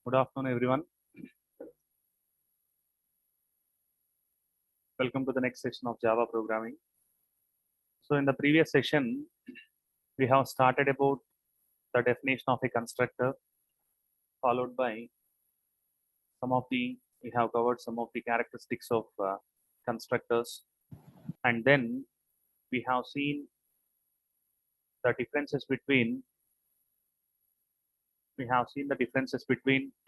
Good afternoon, everyone. Welcome to the next session of Java programming. So, in the previous session, we have started about the definition of a constructor, followed by we have covered some of the characteristics of constructors, and then we have seen the differences between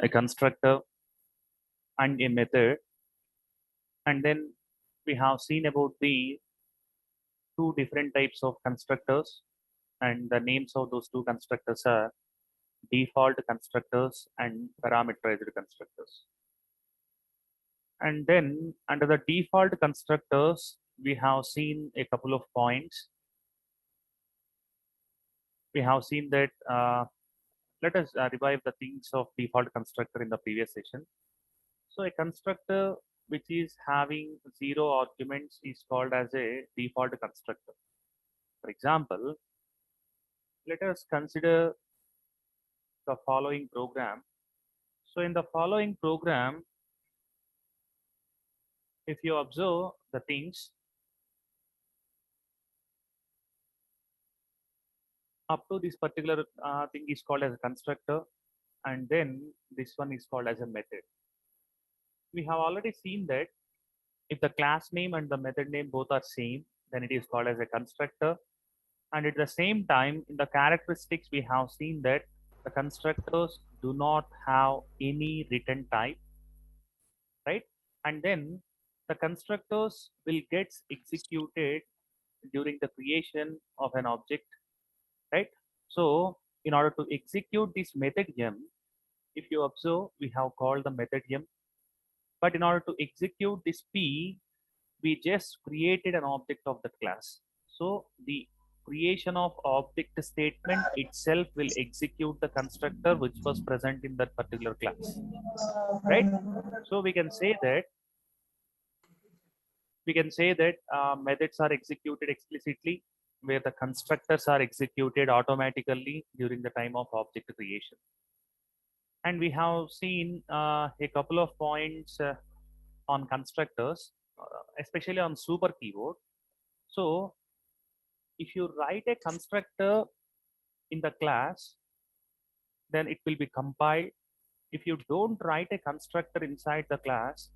a constructor and a method, and then we have seen about the two different types of constructors, and the names of those two constructors are default constructors and parameterized constructors. And then under the default constructors, we have seen a couple of points. We have seen that let us revive the things of default constructor in the previous session. So a constructor which is having zero arguments is called as a default constructor. For example, let us consider the following program. So in the following program, if you observe the things up to this particular thing is called as a constructor, and then this one is called as a method. We have already seen that if the class name and the method name both are same, then it is called as a constructor. And at the same time, in the characteristics, we have seen that the constructors do not have any written type, right? And then the constructors will get executed during the creation of an object, right? So in order to execute this method m, if you observe, we have called the method m, but in order to execute this p, we just created an object of that class. So the creation of object statement itself will execute the constructor which was present in that particular class, right? So we can say that methods are executed explicitly, where the constructors are executed automatically during the time of object creation. And we have seen a couple of points on constructors, especially on super keyword. So if you write a constructor in the class, then it will be compiled. If you don't write a constructor inside the class,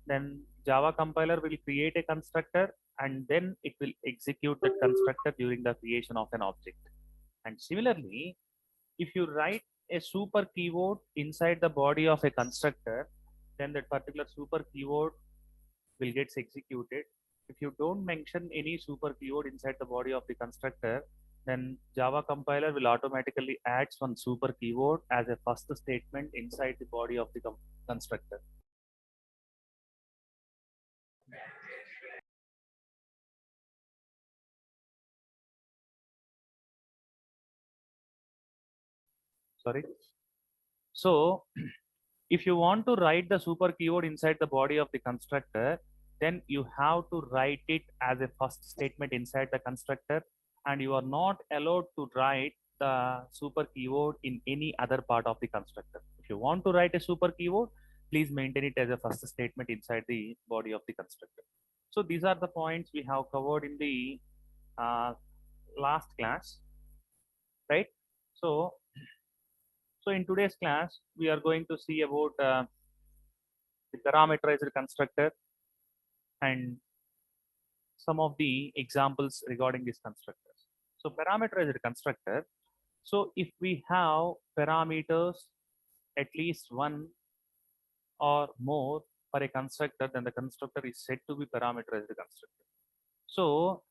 then Java compiler will create a constructor and then it will execute that constructor during the creation of an object. And similarly, if you write a super keyword inside the body of a constructor, then that particular super keyword will get executed. If you don't mention any super keyword inside the body of the constructor, then Java compiler will automatically add one super keyword as a first statement inside the body of the constructor. Sorry. So if you want to write the super keyword inside the body of the constructor, then you have to write it as a first statement inside the constructor, and you are not allowed to write the super keyword in any other part of the constructor. If you want to write a super keyword, please maintain it as a first statement inside the body of the constructor. So these are the points we have covered in the uh, last class, right? So, so in today's class, we are going to see about the parameterized constructor and some of the examples regarding these constructors. So parameterized constructor. So if we have parameters at least one or more for a constructor, then the constructor is said to be parameterized constructor. So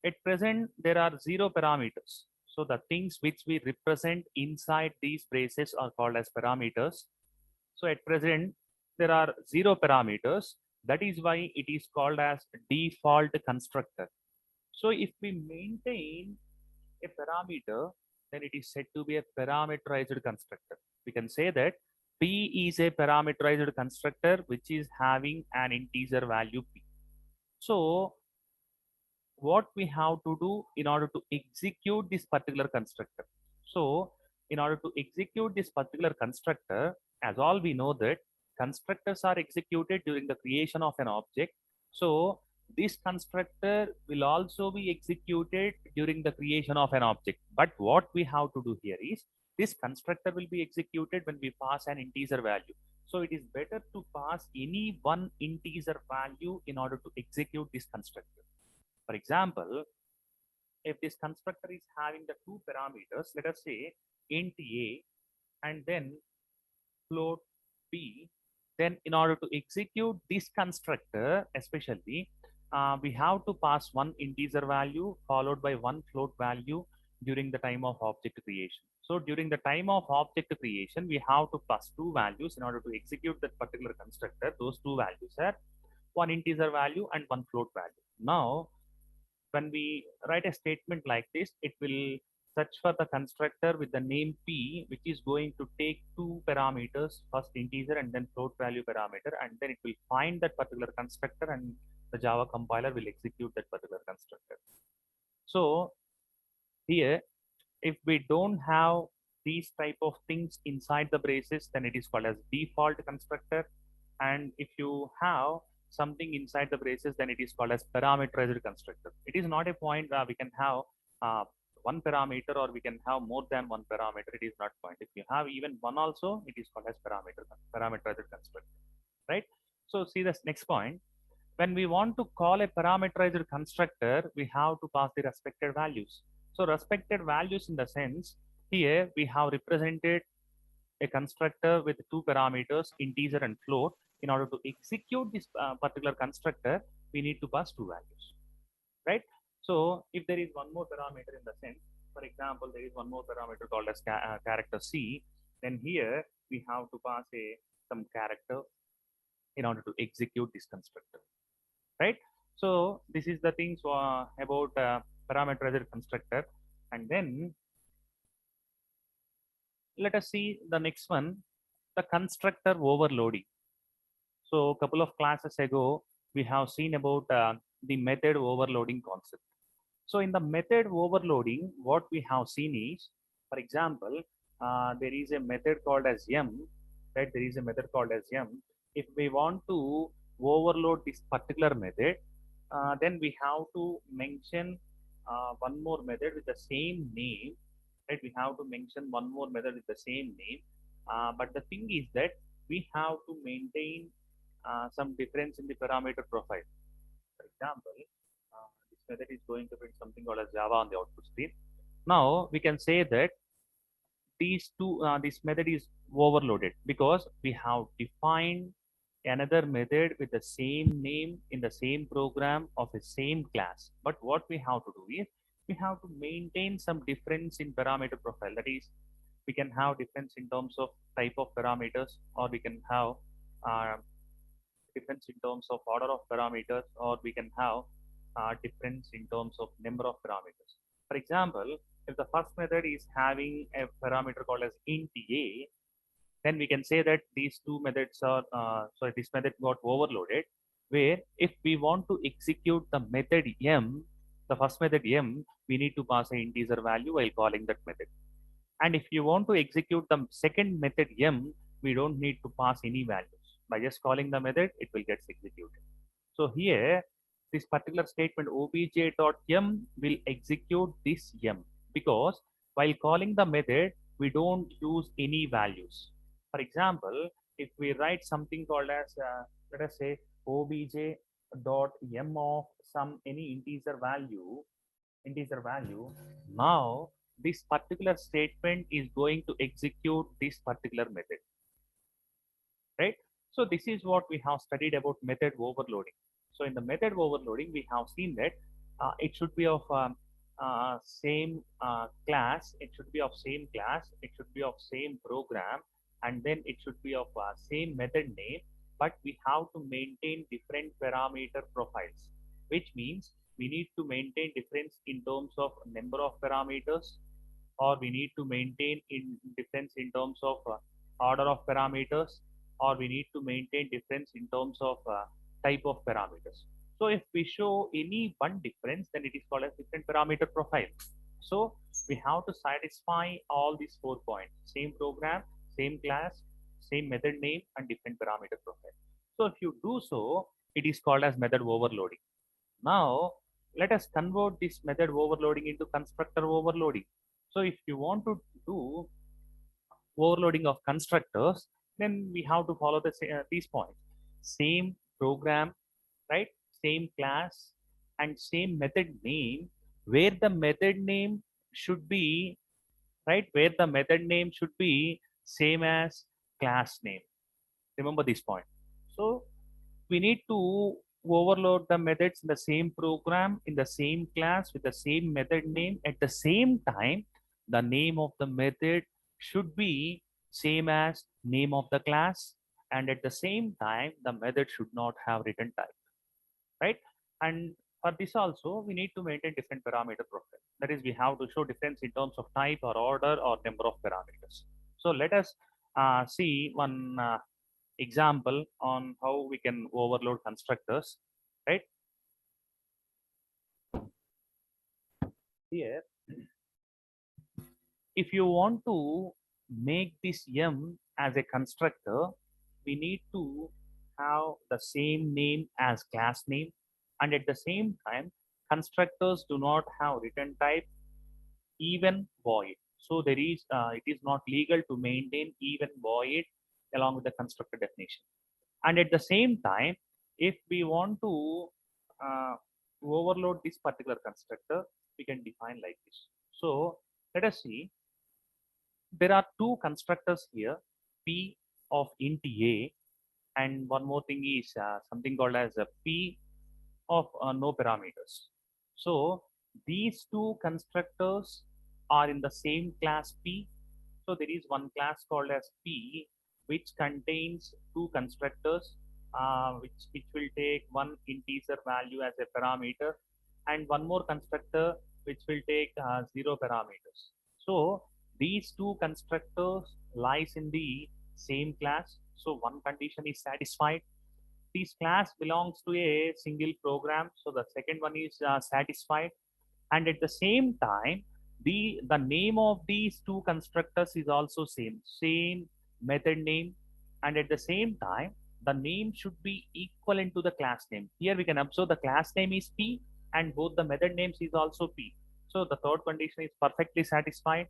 at present, there are zero parameters. So the things which we represent inside these braces are called as parameters. So at present, there are zero parameters. That is why it is called as default constructor. So if we maintain a parameter, then it is said to be a parameterized constructor. We can say that P is a parameterized constructor which is having an integer value P. So what we have to do in order to execute this particular constructor. So in order to execute this particular constructor, as all we know that constructors are executed during the creation of an object. So this constructor will also be executed during the creation of an object. But what we have to do here is this constructor will be executed when we pass an integer value. So it is better to pass any one integer value in order to execute this constructor. For example, if this constructor is having the two parameters, let us say int a and then float b, then in order to execute this constructor, especially, we have to pass one integer value followed by one float value during the time of object creation. So during the time of object creation, we have to pass two values in order to execute that particular constructor. Those two values are one integer value and one float value. Now, when we write a statement like this, it will search for the constructor with the name p, which is going to take two parameters, first integer and then float value parameter, and then it will find that particular constructor and the Java compiler will execute that particular constructor. So here, if we don't have these type of things inside the braces, then it is called as default constructor. And if you have something inside the braces, then it is called as parameterized constructor. It is not a point where we can have one parameter or we can have more than one parameter. It is not point. If you have even one also, it is called as parameterized constructor, right? So see this next point. When we want to call a parameterized constructor, we have to pass the respected values. So respected values in the sense, here we have represented a constructor with two parameters, integer and float. In order to execute this particular constructor, we need to pass two values, right? So if there is one more parameter in the sense, for example, there is one more parameter called as character C, then here we have to pass some character in order to execute this constructor, right? So this is the things about parameterized constructor. And then let us see the next one, the constructor overloading. So a couple of classes ago, we have seen about the method overloading concept. So in the method overloading, what we have seen is, for example, there is a method called as m, right? There is a method called as m. If we want to overload this particular method, then we have to mention one more method with the same name, right? We have to mention one more method with the same name. But the thing is that we have to maintain some difference in the parameter profile. For example, this method is going to print something called as Java on the output screen. Now we can say that this method is overloaded because we have defined another method with the same name in the same program of the same class. But what we have to do is we have to maintain some difference in parameter profile. That is, we can have difference in terms of type of parameters, or we can have uh, difference in terms of order of parameters, or we can have difference in terms of number of parameters. For example, if the first method is having a parameter called as int a, then we can say that these two methods are, sorry, this method got overloaded, where if we want to execute the method m, the first method m, we need to pass an integer value while calling that method. And if you want to execute the second method m, we don't need to pass any values. By just calling the method, it will get executed. So here, this particular statement obj.m will execute this m, because while calling the method, we don't use any values. For example, if we write something called as, let us say, obj.m of some any integer value, now this particular statement is going to execute this particular method, right? So this is what we have studied about method overloading. So in the method overloading, we have seen that it should be of same class, it should be of same class, it should be of same program, and then it should be of same method name, but we have to maintain different parameter profiles, which means we need to maintain difference in terms of number of parameters, or we need to maintain in difference in terms of order of parameters, or we need to maintain difference in terms of type of parameters. So if we show any one difference, then it is called as different parameter profile. So we have to satisfy all these 4 points: same program, same class, same method name, and different parameter profile. So if you do so, it is called as method overloading. Now let us convert this method overloading into constructor overloading. So if you want to do overloading of constructors, then we have to follow these points: same program, right? Same class and same method name, where the method name should be, right? Where the method name should be same as class name. Remember this point. So we need to overload the methods in the same program, in the same class, with the same method name. At the same time, the name of the method should be same as name of the class, and at the same time the method should not have return type, right? And for this also we need to maintain different parameter profile. That is, we have to show difference in terms of type or order or number of parameters. So let us see one example on how we can overload constructors, right? Here, if you want to make this m as a constructor, we need to have the same name as class name, and at the same time constructors do not have return type even void. So there is it is not legal to maintain even void along with the constructor definition. And at the same time, if we want to uh, overload this particular constructor, we can define like this. So let us see, there are two constructors here, p of int a, and one more thing is something called as a p of no parameters. So these two constructors are in the same class p. So there is one class called as p, which contains two constructors, which will take one integer value as a parameter, and one more constructor which will take zero parameters. So these two constructors lies in the same class. So one condition is satisfied. This class belongs to a single program, so the second one is satisfied. And at the same time, the name of these two constructors is also same method name, and at the same time the name should be equivalent to the class name. Here we can observe the class name is p and both the method names is also p. So the third condition is perfectly satisfied.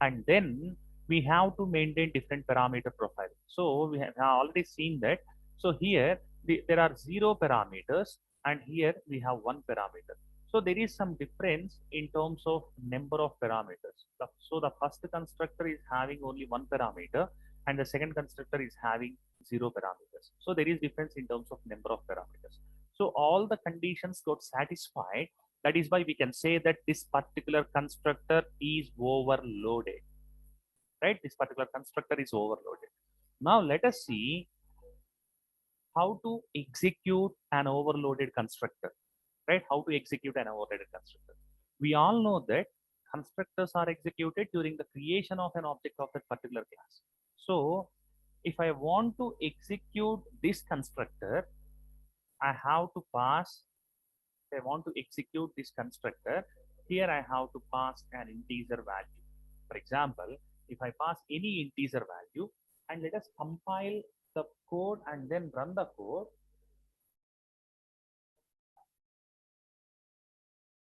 And then we have to maintain different parameter profile. So we have already seen that. So here there are zero parameters, and here we have one parameter. So there is some difference in terms of number of parameters. So the first constructor is having only one parameter, and the second constructor is having zero parameters. So there is difference in terms of number of parameters. So all the conditions got satisfied. That is why we can say that this particular constructor is overloaded, right? This particular constructor is overloaded. Now let us see how to execute an overloaded constructor, right? How to execute an overloaded constructor. We all know that constructors are executed during the creation of an object of that particular class. So if I want to execute this constructor, I have to pass, if I want to execute this constructor, here I have to pass an integer value. For example, if I pass any integer value, and let us compile the code and then run the code.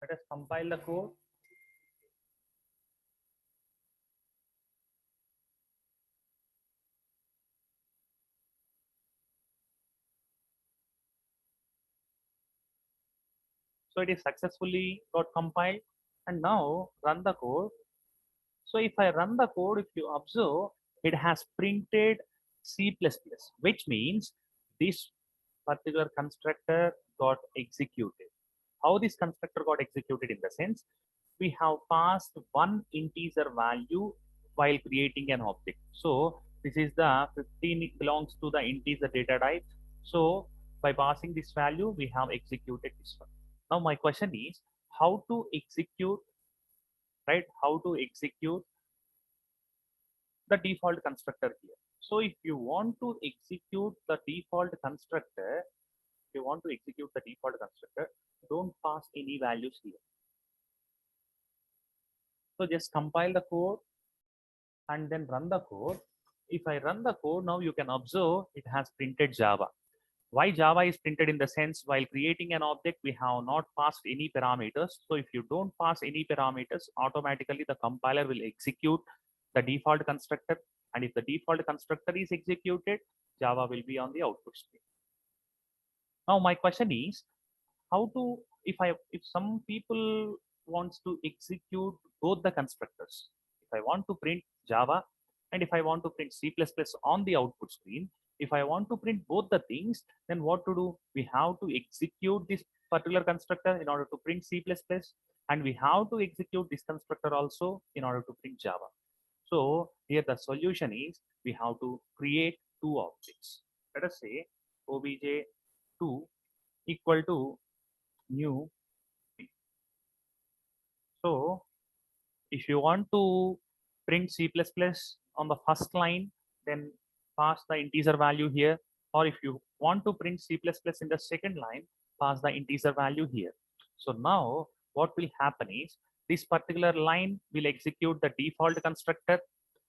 Let us compile the code. So it is successfully got compiled, and now run the code. So if I run the code, if you observe, it has printed C++, which means this particular constructor got executed. How this constructor got executed? In the sense, we have passed one integer value while creating an object. So this is the 15 belongs to the integer data type. So by passing this value, we have executed this one. Now my question is how to execute, right? How to execute the default constructor here. So if you want to execute the default constructor, if you want to execute the default constructor, don't pass any values here. So just compile the code and then run the code. If I run the code, now you can observe it has printed Java. Why Java is printed in the sense while creating an object, we have not passed any parameters. So if you don't pass any parameters, automatically the compiler will execute the default constructor. And if the default constructor is executed, Java will be on the output screen. Now my question is, how to, if some people wants to execute both the constructors, if I want to print Java and if I want to print C++ on the output screen, if I want to print both the things, then what to do? We have to execute this particular constructor in order to print C++, and we have to execute this constructor also in order to print Java. So here the solution is we have to create two objects. Let us say obj2 equal to new. So if you want to print C++ on the first line, then pass the integer value here. Or if you want to print C++ in the second line, pass the integer value here. So now what will happen is this particular line will execute the default constructor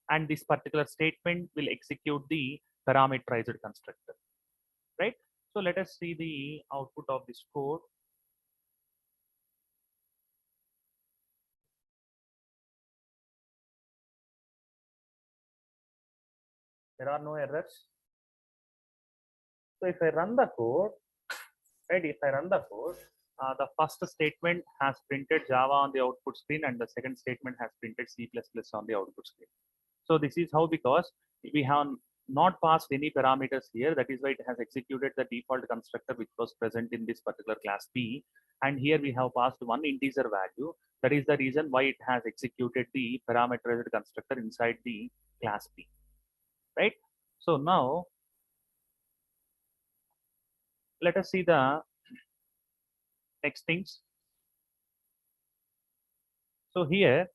and this particular statement will execute the parameterized constructor, right? So let us see the output of this code. There are no errors. So if I run the code, right, if I run the code, the first statement has printed Java on the output screen and the second statement has printed C++ on the output screen. So this is how, because we have not passed any parameters here, that is why it has executed the default constructor which was present in this particular class B, and here we have passed one integer value. That is the reason why it has executed the parameterized constructor inside the class B, right? So now let us see the next things. So here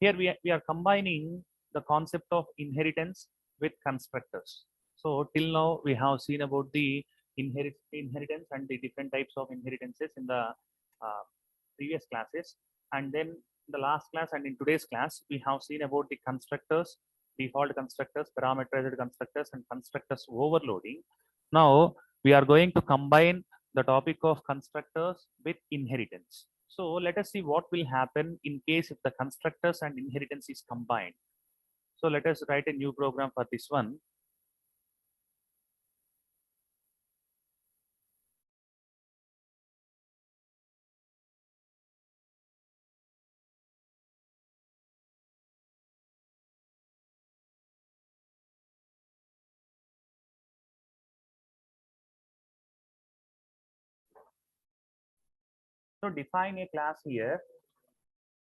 we are combining the concept of inheritance with constructors. So till now we have seen about the inheritance and the different types of inheritances in the previous classes, and then in the last class and in today's class we have seen about the constructors, default constructors, parameterized constructors, and constructors overloading. Now we are going to combine the topic of constructors with inheritance. So let us see what will happen in case if the constructors and inheritance is combined. So let us write a new program for this one. So define a class here.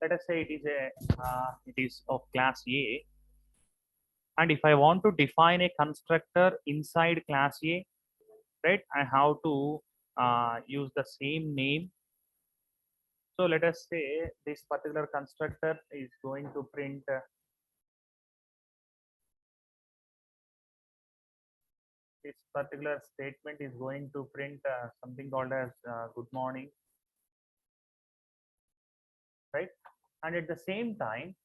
Let us say it is of class A. And if I want to define a constructor inside class A, right, I have to use the same name. So let us say this particular constructor is going to print this particular statement is going to print something called as good morning, right? And at the same time,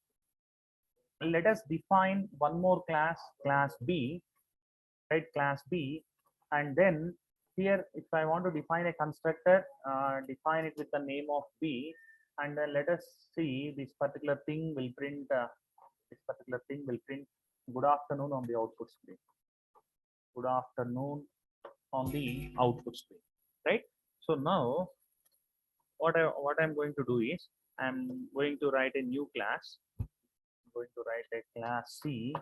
let us define one more class, class B, right? Class B, and then here, if I want to define a constructor, define it with the name of B, and then let us see this particular thing will print. Good afternoon on the output screen. Good afternoon on the output screen, right? So now, what I'm going to do is I'm going to write a new class. I'm going to write a class C,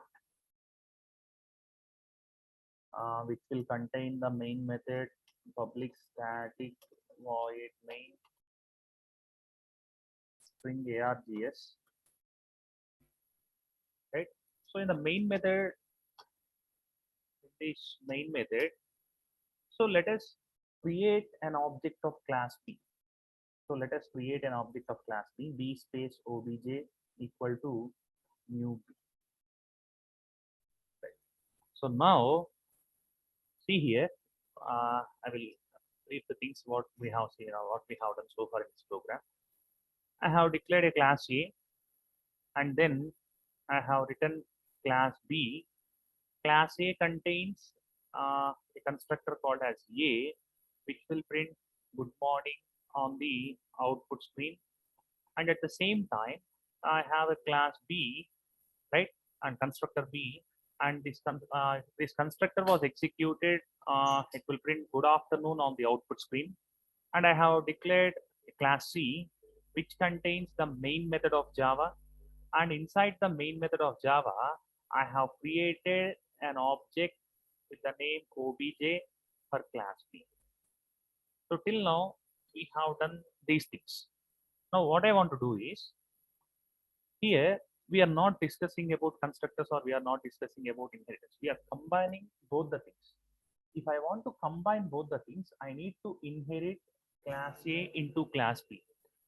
which will contain the main method public static void main string args, right? So in the main method, this main method, so let us create an object of class B. So let us create an object of class B, B space obj equal to new B. Right. So now see here, I will read the things what we have seen or what we have done so far in this program. I have declared a class A, and then I have written class B. Class A contains a constructor called as A, which will print good morning on the output screen. And at the same time, I have a class B, right, and constructor B, and this constructor was executed. It will print good afternoon on the output screen. And I have declared a class C, which contains the main method of Java. And inside the main method of Java, I have created an object with the name obj for class B. So till now, we have done these things. Now what I want to do is, here we are not discussing about constructors or we are not discussing about inheritance. We are combining both the things. If I want to combine both the things, I need to inherit class A into class B,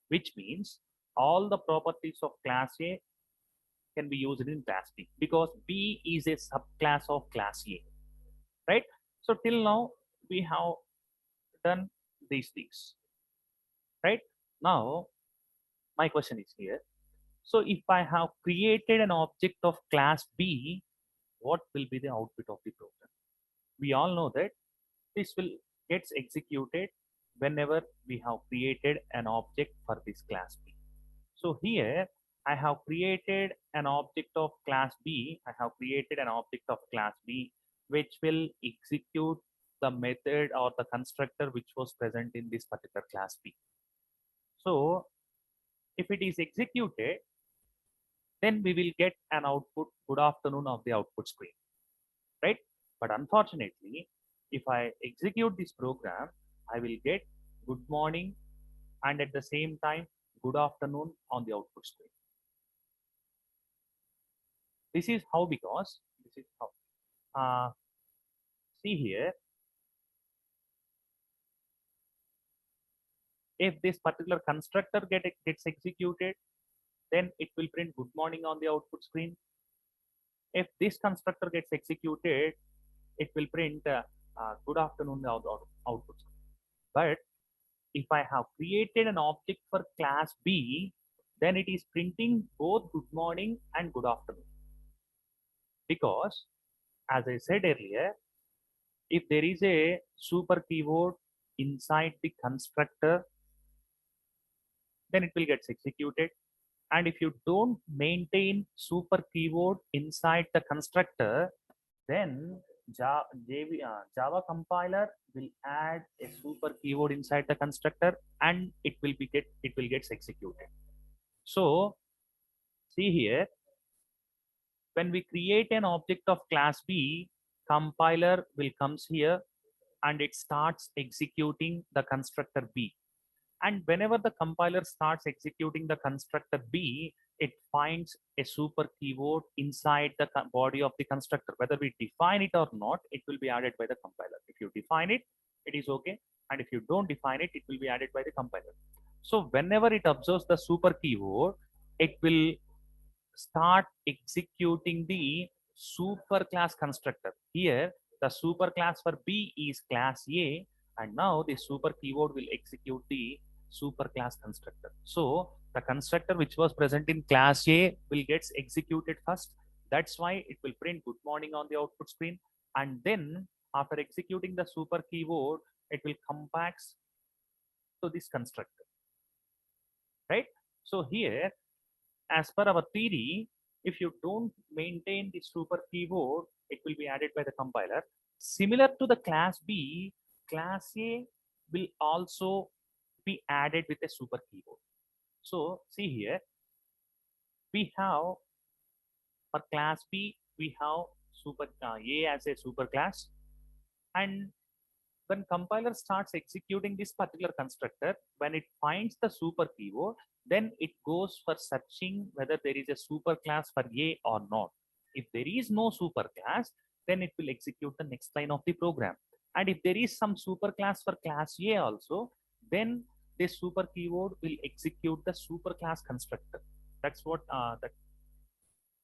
which means all the properties of class A can be used in class B because B is a subclass of class A, right? So till now we have done these things, right? Now my question is here. So if I have created an object of class B, what will be the output of the program? We all know that this will gets executed whenever we have created an object for this class B. So here I have created an object of class B. I have created an object of class B, which will execute the method or the constructor which was present in this particular class B. So if it is executed, then we will get an output good afternoon of the output screen, right? But unfortunately, if I execute this program, I will get good morning and at the same time good afternoon on the output screen. This is how, because this is how. See here, if this particular constructor gets executed, then it will print good morning on the output screen. If this constructor gets executed, it will print good afternoon on the output screen. But if I have created an object for class B, then it is printing both good morning and good afternoon. Because as I said earlier, if there is a super keyword inside the constructor, then it will get executed. And if you don't maintain super keyword inside the constructor, then Java compiler will add a super keyword inside the constructor and it will get executed. So see here, when we create an object of class B, compiler will comes here and it starts executing the constructor B. And whenever the compiler starts executing the constructor B, it finds a super keyword inside the body of the constructor. Whether we define it or not, it will be added by the compiler. If you define it, it is okay. And if you don't define it, it will be added by the compiler. So whenever it observes the super keyword, it will start executing the super class constructor. Here, the super class for B is class A, and now the super keyword will execute the super class constructor. So the constructor which was present in class A will gets executed first. That's why it will print good morning on the output screen. And then after executing the super keyword, it will come back to this constructor, right? So here, as per our theory, if you don't maintain the super keyword, it will be added by the compiler. Similar to the class B, class A will also be added with a super keyword. So see here, we have for class B, we have super A as a super class. And when compiler starts executing this particular constructor, when it finds the super keyword, then it goes for searching whether there is a super class for A or not. If there is no super class, then it will execute the next line of the program. And if there is some super class for class A also, then this super keyword will execute the super class constructor. That's what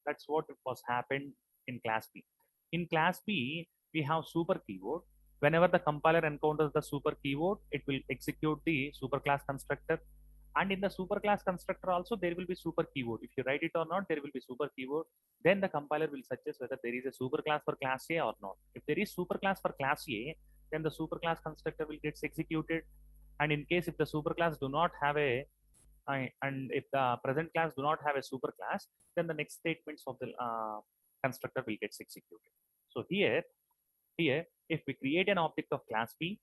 that's what was happened in class B. In class B, we have super keyword. Whenever the compiler encounters the super keyword, it will execute the super class constructor. And in the superclass constructor also, there will be super keyword. If you write it or not, there will be super keyword. Then the compiler will suggest whether there is a superclass for class A or not. If there is superclass for class A, then the superclass constructor will get executed. And in case if the superclass do not have a and if the present class do not have a superclass, then the next statements of the constructor will get executed. So here, if we create an object of class B,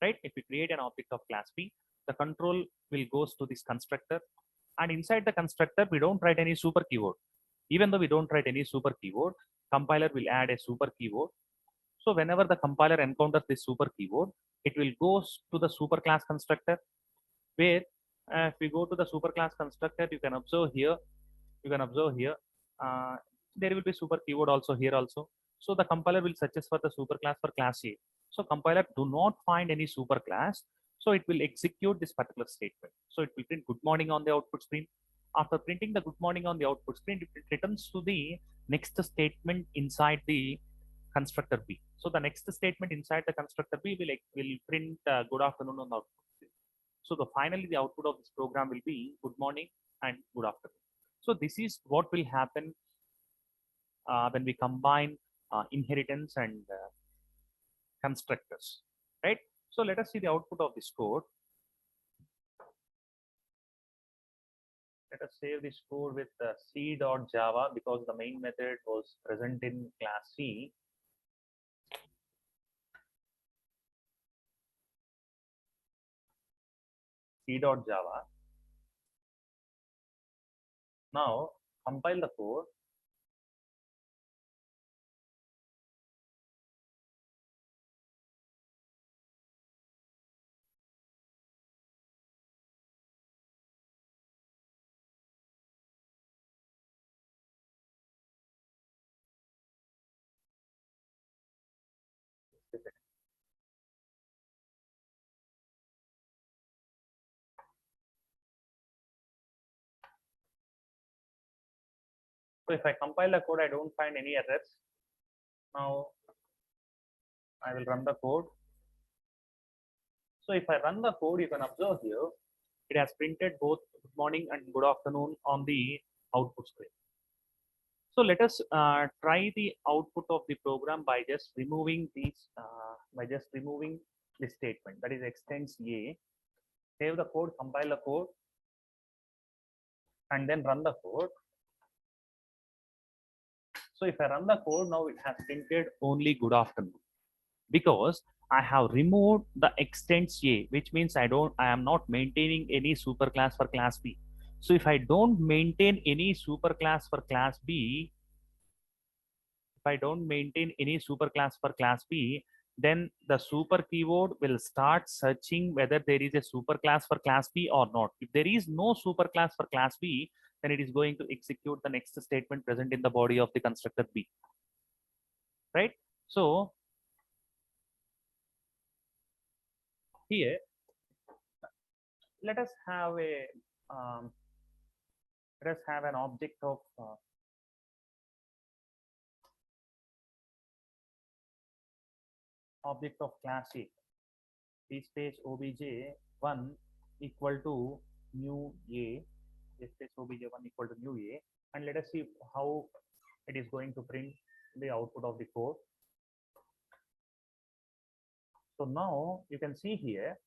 right? If we create an object of class B, the control will goes to this constructor, and inside the constructor, we don't write any super keyword. Even though we don't write any super keyword, compiler will add a super keyword. So whenever the compiler encounters this super keyword, it will goes to the superclass constructor, where if we go to the superclass constructor, you can observe here, uh, there will be super keyword also here also. So the compiler will suggest for the superclass for class A. So compiler do not find any superclass, so it will execute this particular statement. So it will print good morning on the output screen. After printing the good morning on the output screen, it returns to the next statement inside the constructor B. So the next statement inside the constructor B will print good afternoon on the output screen. So finally the output of this program will be good morning and good afternoon. So this is what will happen when we combine inheritance and constructors, right? So let us see the output of this code. Let us save this code with c.java because the main method was present in class C. C.java. Now compile the code. So if I compile the code, I don't find any errors. Now I will run the code. So if I run the code, you can observe here, it has printed both good morning and good afternoon on the output screen. So let us try the output of the program by just removing these, this statement, that is extends A. Save the code, compile the code, and then run the code. So if I run the code, now it has printed only good afternoon, because I have removed the extends A, which means I am not maintaining any superclass for class B. So if I don't maintain any superclass for class B, then the super keyword will start searching whether there is a superclass for class B or not. If there is no superclass for class B, then it is going to execute the next statement present in the body of the constructor B. Right? So here, let us have an object of class A. P space obj1 equal to new A. P space obj1 equal to new A, and let us see how it is going to print the output of the code. So now you can see here,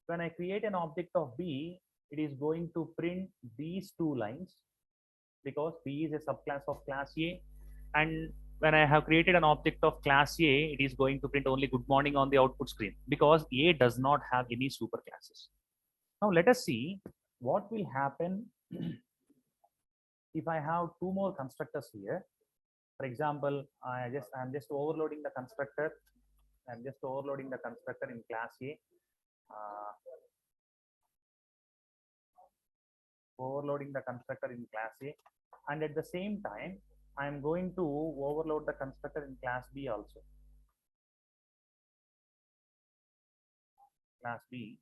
when I create an object of B, it is going to print these two lines because B is a subclass of class A. And when I have created an object of class A, it is going to print only good morning on the output screen because A does not have any superclasses. Now let us see what will happen if I have two more constructors here. For example, I'm just overloading the constructor. I'm just overloading the constructor in class A. Overloading the constructor in class A, and at the same time, I'm going to overload the constructor in class B also. Class B.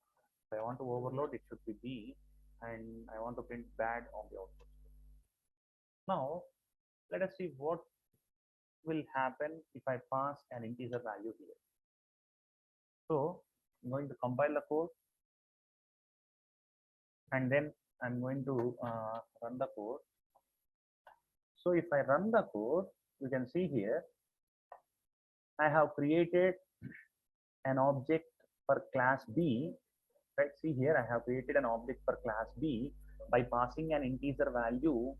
If I want to overload, it should be B, and I want to print bad on the output. Now, let us see what will happen if I pass an integer value here. So I'm going to compile the code. and then I'm going to run the code. So if I run the code, you can see here, I have created an object for class B, right? See here, I have created an object for class B by passing an integer value.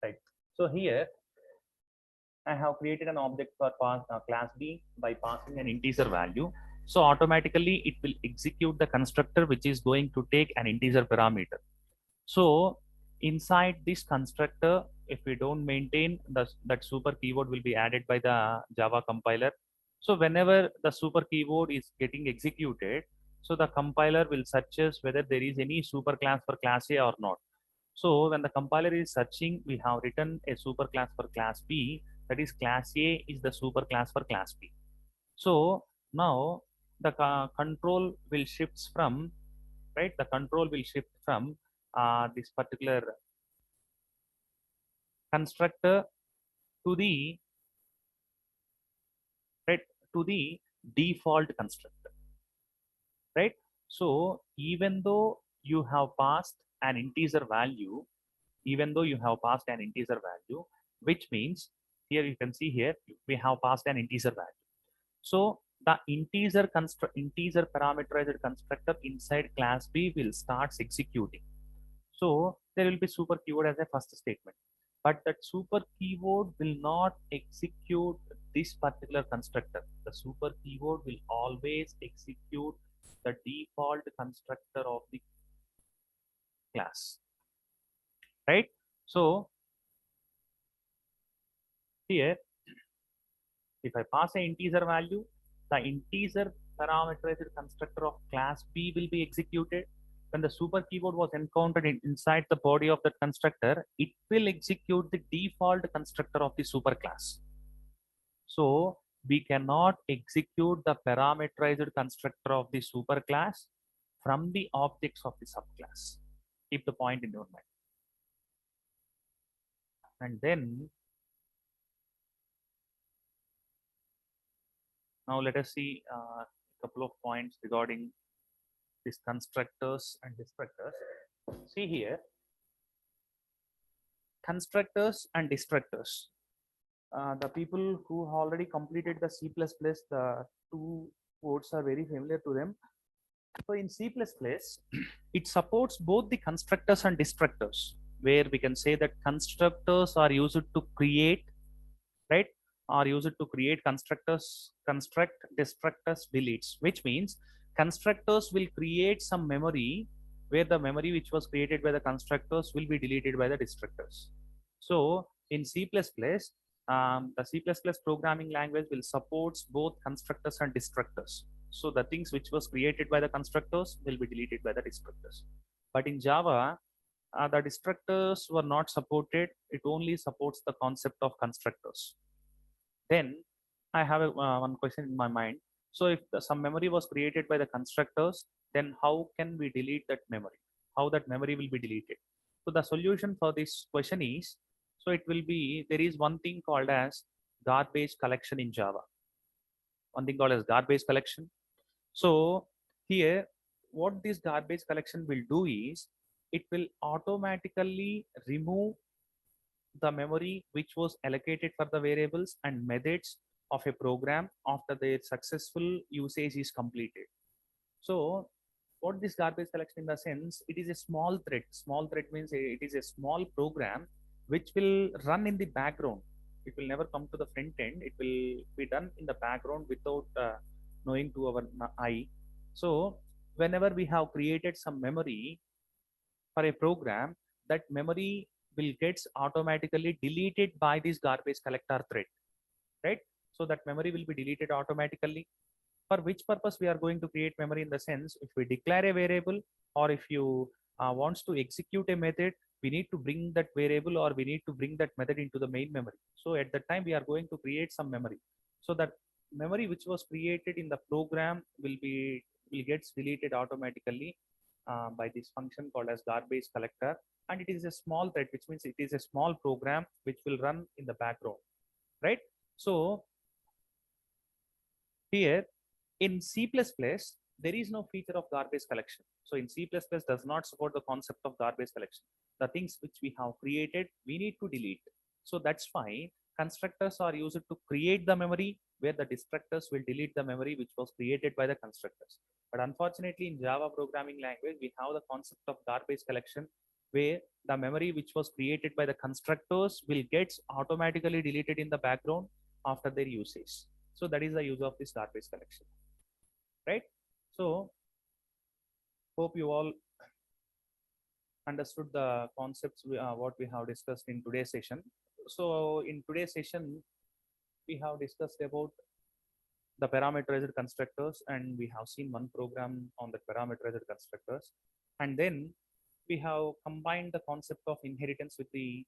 Right. So here I have created an object for class B by passing an integer value. So automatically it will execute the constructor which is going to take an integer parameter. So inside this constructor, if we don't maintain that super keyword will be added by the Java compiler. So whenever the super keyword is getting executed, so the compiler will searches whether there is any super class for class A or not. So when the compiler is searching, we have written a super class for class B, that is class A is the super class for class B. So now the control will shift from, right, the control will shift from this particular constructor to the, right, to the default constructor, right? So even though you have passed an integer value, even though you have passed an integer value, which means here you can see here we have passed an integer value. So the integer parameterized constructor inside class B will start executing. So there will be super keyword as a first statement, but that super keyword will not execute this particular constructor. The super keyword will always execute the default constructor of the class, right? So here, if I pass an integer value, the integer parameterized constructor of class B will be executed. When the super keyword was encountered inside the body of the constructor, it will execute the default constructor of the super class. So we cannot execute the parameterized constructor of the super class from the objects of the subclass. Keep the point in your mind. And then now let us see a couple of points regarding these constructors and destructors. See here, constructors and destructors. The people who already completed the C++, the two words are very familiar to them. So in C++, it supports both the constructors and destructors, where we can say that constructors are used to create, right? Are used to create constructors, construct, destructors, deletes, which means constructors will create some memory where the memory which was created by the constructors will be deleted by the destructors. So in C++, the C++ programming language will supports both constructors and destructors. So the things which was created by the constructors will be deleted by the destructors. But in Java, the destructors were not supported. It only supports the concept of constructors. Then I have one question in my mind. So if some memory was created by the constructors, then how can we delete that memory? How that memory will be deleted? So the solution for this question is, so it will be, there is one thing called as garbage collection in Java. One thing called as garbage collection. So here, what this garbage collection will do is, it will automatically remove the memory which was allocated for the variables and methods of a program after their successful usage is completed. So what this garbage collection in the sense, it is a small thread. Small thread means it is a small program which will run in the background. It will never come to the front end. It will be done in the background without knowing to our eye. So whenever we have created some memory for a program, that memory will gets automatically deleted by this garbage collector thread, right? So that memory will be deleted automatically. For which purpose we are going to create memory in the sense, if we declare a variable or if you wants to execute a method, we need to bring that variable or we need to bring that method into the main memory. So at that time we are going to create some memory. So that memory which was created in the program will gets deleted automatically by this function called as garbage collector, and it is a small thread, which means it is a small program which will run in the background, right? So Here in C++, there is no feature of garbage collection. So in C++ does not support the concept of garbage collection. The things which we have created, we need to delete. So that's fine. Constructors are used to create the memory, where the destructors will delete the memory which was created by the constructors. But unfortunately, in Java programming language, we have the concept of garbage collection, where the memory which was created by the constructors will get automatically deleted in the background after their usage. So that is the use of this garbage collection, right? So hope you all understood the concepts what we have discussed in today's session. So in today's session, we have discussed about the parameterized constructors, and we have seen one program on the parameterized constructors. And then we have combined the concept of inheritance with the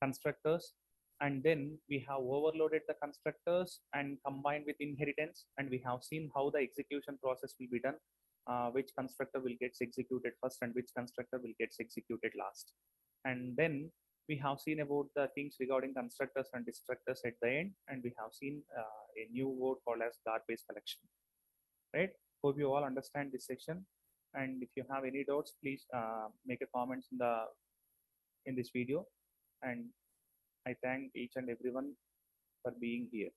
constructors, and then we have overloaded the constructors and combined with inheritance, and we have seen how the execution process will be done, which constructor will get executed first and which constructor will get executed last. And then we have seen about the things regarding constructors and destructors at the end, and we have seen a new word called as garbage collection, right? Hope you all understand this section, and if you have any doubts, please make a comment in this video. And I thank each and everyone for being here.